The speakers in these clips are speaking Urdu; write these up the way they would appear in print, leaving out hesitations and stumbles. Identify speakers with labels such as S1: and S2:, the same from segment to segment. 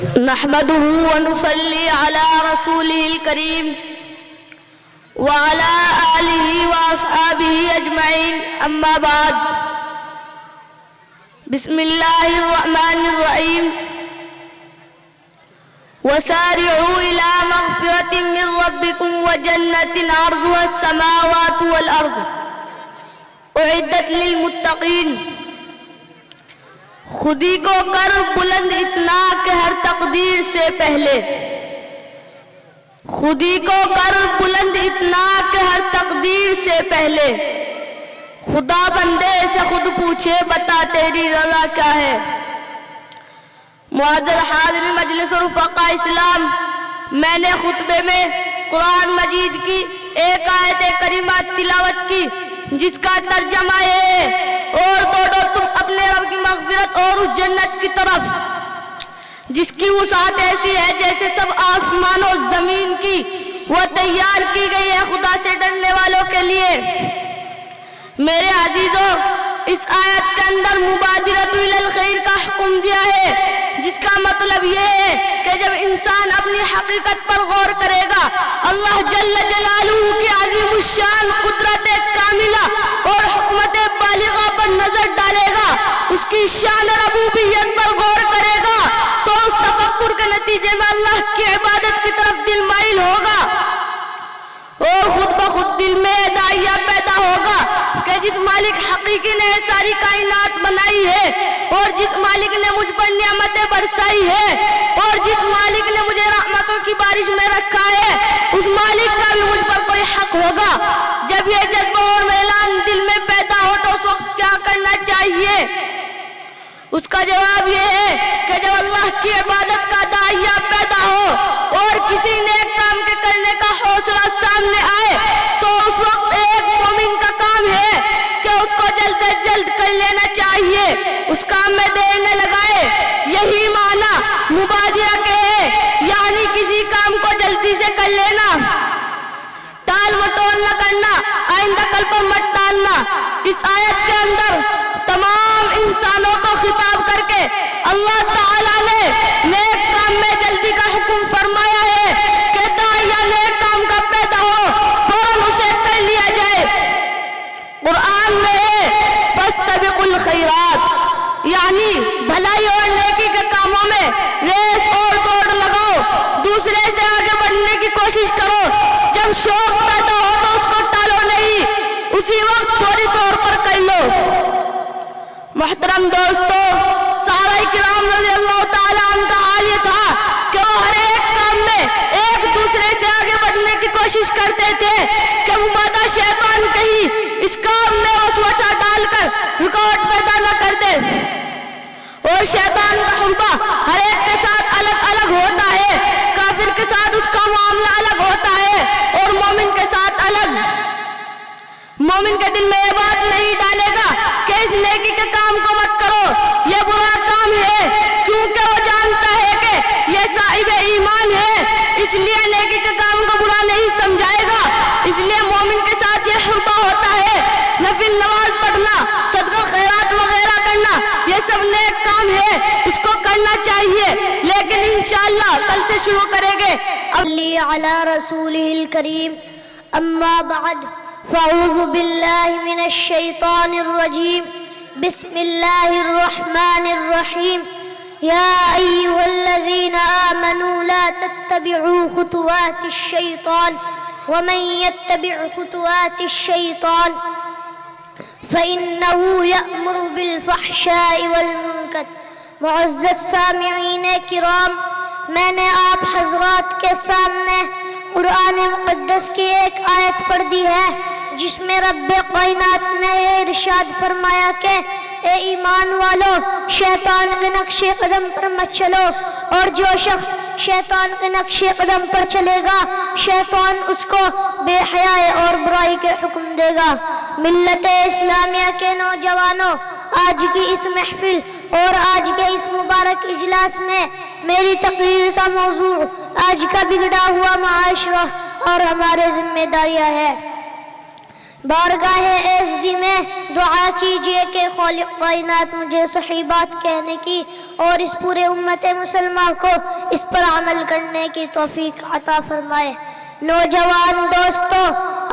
S1: نحمده ونصلي على رسوله الكريم وعلى آله وأصحابه أجمعين أما بعد بسم الله الرحمن الرحيم وسارعوا إلى مغفرة من ربكم وجنة عرضها السماوات والأرض أعدت للمتقين خودی کو کر بلند اتنا کہ ہر تقدیر سے پہلے خودی کو کر بلند اتنا کہ ہر تقدیر سے پہلے خدا بندے سے خود پوچھے بتا تیری رضا کیا ہے۔ معزز حاضر مجلس رفقاء اسلام، میں نے خطبے میں قرآن مجید کی ایک آیت کریمہ تلاوت کی جس کا ترجمہ یہ ہے، اور دوڑو تم اپنے رب کی مغفرت اور اس جنت کی طرف جس کی وسعت ایسی ہے جیسے سب آسمان و زمین کی، وہ تیار کی گئی ہے خدا سے ڈرنے والوں کے لیے۔ میرے عزیزوں، اس آیت کے اندر مبادرۃ الی الخیر کا حکم دیا ہے، جس کا مطلب یہ ہے کہ جب انسان اپنی حقیقت پر غور کرے گا، اللہ جل جلالہ کی عظیم الشان قدرت کاملہ اور حکمت بالغہ پر نظر ڈالے گا، اس کی شان ربوبیت پر غور کرے گا، تو اس تفکر کے نتیجے میں اللہ کی عبادت کی طرف دل مائل ہوگا، اور خود بخود دل میں داعیہ پیدا ہوگا کہ جس مالک حقیقی نے ساری کائنات بنائی ہے، اور جس مالک نے مجھ پر نعمتیں برسائی ہے، اور جس مالک نے مجھے رحمتوں کی بارش میں رکھا ہے، اس مالک کا بھی مجھ پر کوئی حق ہوگا۔ جب یہ جذبہ اور میلان دل میں پیدا ہو تو اس وقت کیا کرنا چاہیے؟ اس کا جواب یہ ہے کہ جب اللہ کی عبادت کا داعیہ پیدا ہو اور کسی نیک کام کے کرنے کا حوصلہ سامنے آئے، تو اس وقت ایک مومن کا کام ہے کہ اس کو جلد از جلد کر لینا چاہیے، اس کام میں دیر نہ لگائے۔ یہی معنی مبادرہ کے ہے، یعنی کسی کام کو جلدی سے کر لینا، ٹال مٹول نہ کرنا، آئندہ کل پر مت ٹالنا۔ اس آیت کے اندر تمام انسانوں کو خطاب کر کے اللہ تعالیٰ نے نیک کام میں جلدی کا حکم فرمایا ہے کہ داعیہ نیک کام کا پیدا ہو فوراً اسے کر لیا جائے۔ قرآن میں ہے فاستبقوا الخیرات، یعنی بھلائی اور نیکی کے کاموں میں ریس اور دوڑ لگاؤ، دوسرے سے آگے بڑھنے کی کوشش کرو۔ جب شوق پیدا ہو تو اس کو ٹالو نہیں، اسی وقت فوری طور پر کر لو۔ محترم دوستو، صحابہ کرام رضی اللہ تعالیٰ عنہ کا حال یہ تھا کہ وہ ہر ایک کام میں ایک دوسرے سے آگے بڑھنے کی کوشش کرتے تھے کہ مبادہ شیطان کہیں اس کام میں وسوسہ ڈال کر رکاوٹ پیدا نہ کر دے۔ اور شیطان کا حربہ ہر ایک کے ساتھ الگ الگ ہوتا ہے، کافر کے ساتھ اس کا معاملہ الگ ہوتا ہے اور مومن کے ساتھ الگ۔ مومن کے دل میں یہ بات نہیں ڈالے گا کہ اس نیکی کے کام کو مت کرو، یہ برا کام ہے، کیونکہ وہ جانتا ہے کہ یہ صاحب ایمان ہے، اس لیے نیکی کے کام کو برا نہیں سمجھائے گا۔ اس لیے مومن کے ساتھ یہ حربہ ہوتا ہے۔ نفل نماز پڑھنا، صدقہ خیرات وغیرہ کرنا، یہ سب نیک کام ہے، اس کو کرنا چاہیے، لیکن انشاءاللہ کل سے شروع کریں گے۔
S2: صلی علی رسولہ الکریم، اما بعد فاعوذ باللہ من الشیطان الرجیم، بسم اللہ الرحمن الرحیم۔ یا ایہا الذین آمنوا لا تتبعوا خطوات الشیطان ومن يتبع خطوات الشیطان فإنه يأمر بالفحشاء والمنکر۔ معزز سامعین کرام، میں نے آپ حضرات کے سامنے قرآن مقدس کی ایک آیت پڑھ دی ہے جس میں رب کائنات نے ارشاد فرمایا کہ اے ایمان والو، شیطان کے نقش قدم پر مت چلو، اور جو شخص شیطان کے نقش قدم پر چلے گا شیطان اس کو بے حیائی اور برائی کے حکم دے گا۔ ملت اسلامیہ کے نوجوانوں، آج کی اس محفل اور آج کے اس مبارک اجلاس میں میری تقریر کا موضوع آج کا بگڑا ہوا معاشرہ اور ہمارے ذمہ داریاں ہے۔ بارگاہ عزتی میں دعا کیجئے کہ خالق کائنات مجھے صحیح بات کہنے کی اور اس پورے امت مسلمہ کو اس پر عمل کرنے کی توفیق عطا فرمائے۔ نوجوان دوستو،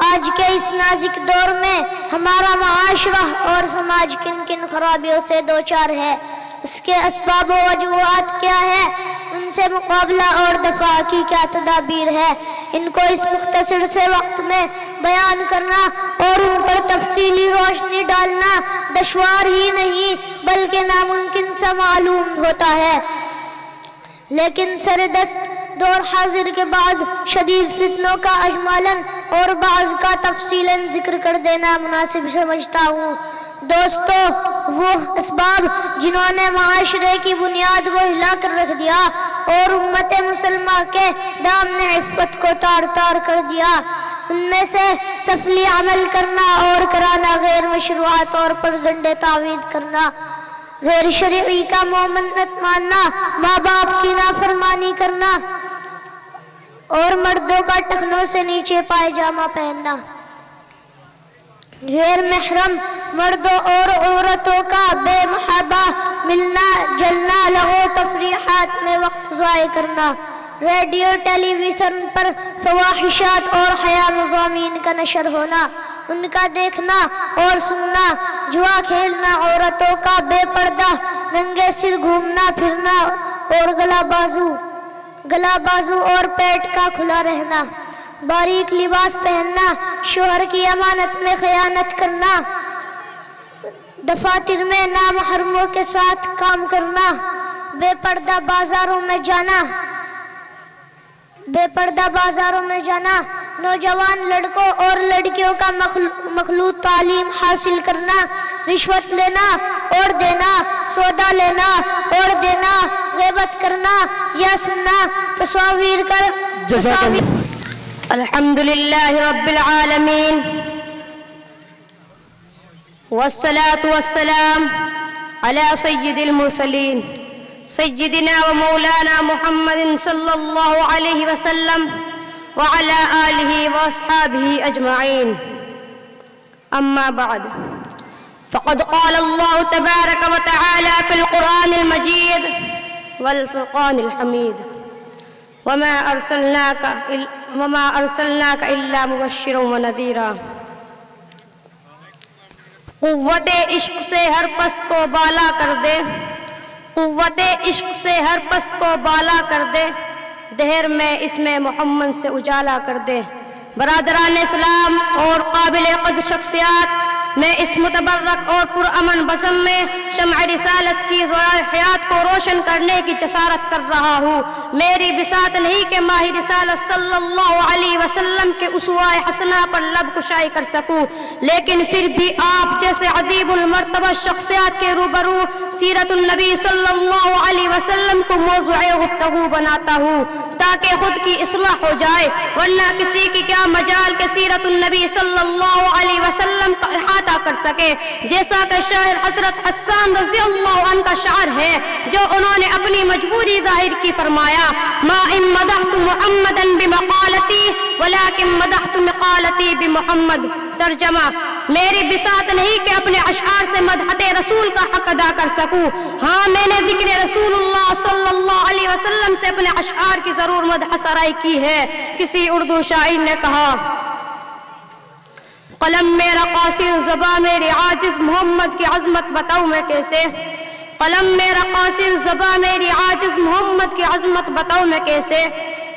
S2: آج کے اس نازک دور میں ہمارا معاشرہ اور سماج کن کن خرابیوں سے دوچار ہے، اس کے اسباب و وجوہات کیا ہے، ان سے مقابلہ اور دفاع کی کیا تدابیر ہے، ان کو اس مختصر سے وقت میں بیان کرنا اور ان پر تفصیلی روشنی ڈالنا دشوار ہی نہیں بلکہ ناممکن سا معلوم ہوتا ہے، لیکن سردست دور حاضر کے بعد شدید فتنوں کا اجمالاً اور بعض کا تفصیلاً ذکر کر دینا مناسب سمجھتا ہوں۔ دوستو، وہ اسباب جنہوں نے معاشرے کی بنیاد کو ہلا کر رکھ دیا اور امت مسلمہ کے دامن عفت کو تار تار کر دیا، ان میں سے سفلی عمل کرنا اور کرانا، غیر مشروع طور پر گنڈے تعویذ کرنا، غیر شرعی کا ممانعت ماننا، ماں باپ کی نافرمانی کرنا اور مردوں کا ٹخنوں سے نیچے پائجامہ پہننا، غیر محرم مردوں اور عورتوں کا بے محابہ ملنا جلنا، لغو تفریحات میں وقت ضائع کرنا، ریڈیو ٹیلی ویژن پر فواحشات اور حیا مضامین کا نشر ہونا، ان کا دیکھنا اور سننا، جوا کھیلنا، عورتوں کا بے پردہ ننگے سر گھومنا پھرنا اور گلا بازو اور پیٹ کا کھلا رہنا، باریک لباس پہننا، شوہر کی امانت میں خیانت کرنا، دفاتر میں نامحرموں کے ساتھ کام کرنا، بے پردہ بازاروں میں جانا، نوجوان لڑکوں اور لڑکیوں کا مخلوط تعلیم حاصل کرنا، رشوت لینا اور دینا، سودا لینا اور دینا، غیبت کرنا یا سننا، تصاویر
S1: الحمدللہ رب العالمین والصلاة والسلام على سید المرسلین سیدنا و مولانا محمد صلی اللہ علیہ وسلم وعلى آلہ واصحابہ اجمعین، اما بعد فقد قال اللہ تبارک و تعالی فی القرآن المجید والفرقان الحمید وما ارسلناک الا مبشرا ونذیرا۔ قوت عشق سے ہر پست کو بالا کر دے، قوت عشق سے ہر پست کو بالا کر دے، دہر میں اسم محمد سے اجالا کر دے۔ برادران اسلام اور قابل قدر شخصیات، میں اس متبرک اور پرامن بزم میں شمع رسالت کی ضیاء حیات کو روشن کرنے کی جسارت کر رہا ہوں۔ میری بساط نہیں کہ ماہ رسالت صلی اللہ علیہ وسلم کے اسوہ حسنہ پر لب کشائی کر سکوں، لیکن پھر بھی آپ جیسے عظیم المرتبہ شخصیات کے روبرو سیرت النبی صلی اللہ علیہ وسلم کو موضوع گفتگو بناتا ہوں تاکہ خود کی اصلاح ہو جائے، ورنہ کسی کی کیا مجال کہ سیرت النبی صلی اللہ علیہ وسلم کا احاطہ کر سکے، جیسا کہ شاعر حضرت حسان رضی اللہ عنہ کا شعر ہے جو انہوں نے اپنی مجبوری ظاہر کی، فرمایا ما ان مدحت محمدا بمقالتی ولكن مدحت مقالتی بمحمد۔ ترجمہ، میری بساط نہیں کہ اپنے اشعار سے مدحت رسول کا حق ادا کر سکوں، ہاں میں نے ذکر رسول اللہ صلی اللہ علیہ وسلم سے اپنے اشعار کی ضرور مدح سرائی کی ہے۔ کسی اردو شاعر نے کہا قلم میرا قاصر زباں میری عاجز محمد کی عظمت بتاؤں میں کیسے، قلم میرا قاصر زباں میری عاجز محمد کی عظمت بتاؤں میں کیسے،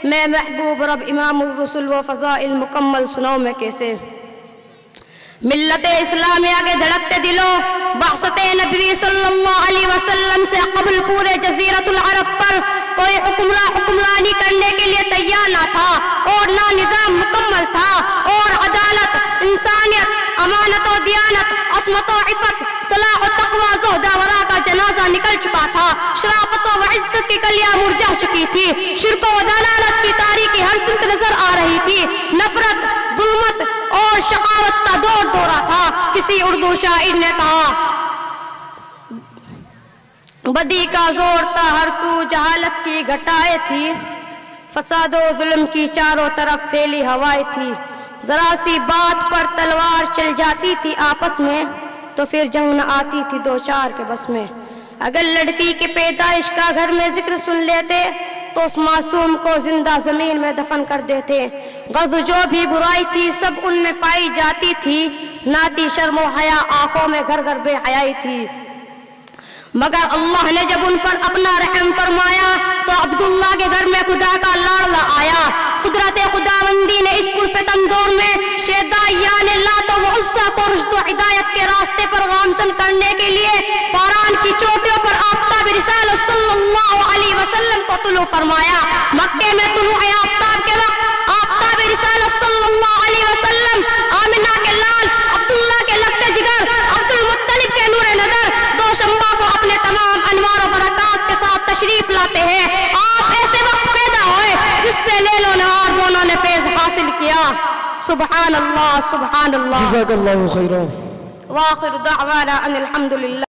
S1: میں محبوب رب امام الرسل و فضائل مکمل سناؤں میں کیسے۔ ملت اسلامیہ کے دھڑکتے دلوں، بعثت نبی صلی اللہ علیہ وسلم سے قبل پورے جزیرت العرب پر کوئی حکمرانی کرنے کے لیے تیار نہ تھا، اور نہ نظام مکمل تھا، اور عدالت، انسانیت، امانت و دیانت، عصمت و عفت، صلاح و تقوی، زہد و ورع کا جنازہ نکل چکا تھا، شرافت و عزت کی کلیاں مرجھا چکی تھی، شرک و ضلالت کی تاریکی ہر سمت نظر آ رہی تھی، نفرت، ظلمت اور شقاوت کا دور دورہ تھا۔ کسی اردو شاعر نے کہا بدی کا زور تھا ہر سو، جہالت کی گھٹائیں تھی، فساد و ظلم کی چاروں طرف پھیلی ہوائیں تھی، ذرا سی بات پر تلوار چل جاتی تھی آپس میں تو پھر جنگ نہ آتی تھی دو چار کے بس میں. اگر لڑکی کی پیدائش کا گھر میں ذکر سن لیتے تو اس معصوم کو زندہ زمین میں دفن کر دیتے. غرض جو بھی برائی تھی سب ان میں پائی جاتی تھی، نہ تھی شرم و حیا آنکھوں میں گھر گھر بے حیائی تھی. مگر اللہ نے جب ان پر اپنا رحم فرمایا تو عبداللہ کے گھر میں خدا کا لاڑلا آیا. قدرت خداوندی نے اس پرفتن دور میں شیطان لات و عزا کو رشد و ہدایت کے راستے پر گامزن کرنے کے لیے فاران کی چوٹیوں پر آفتاب رسالت صلی اللہ علیہ وسلم کو طلوع فرمایا. مکے میں طلوع آفتاب کے وقت آفتاب رسالت صلی اللہ علیہ وسلم آمنہ کے لال عبداللہ کے لگتے جگر عبد المطلب کے نور نظر دو شمبا کو اپنے تمام انوار و برکات کے ساتھ تشریف لاتے ہیں. آپ ایسے وقت پیدا ہوئے جس سے لیل و نہار دونوں نے فیض حاصل کیا. سبحان اللہ سبحان اللہ.
S3: جزاک اللہ خیرہ.
S1: وآخر دعوانا ان الحمدللہ.